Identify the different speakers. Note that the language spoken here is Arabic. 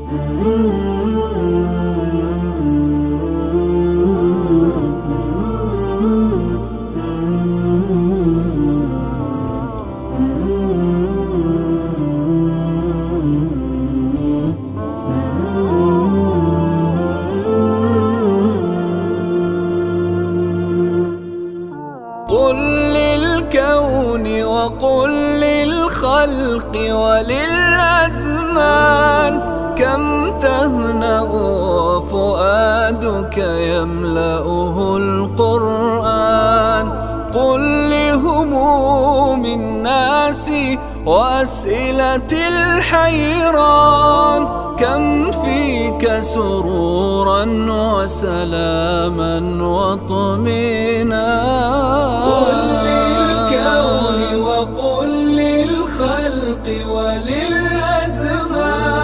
Speaker 1: قل للكون وقل للخلق وللأزمان كم تهنأ وفؤادك يملأه القرآن. قل لهموم الناس وأسئلة الحيران كم فيك سرورا وسلاما واطمئنانا.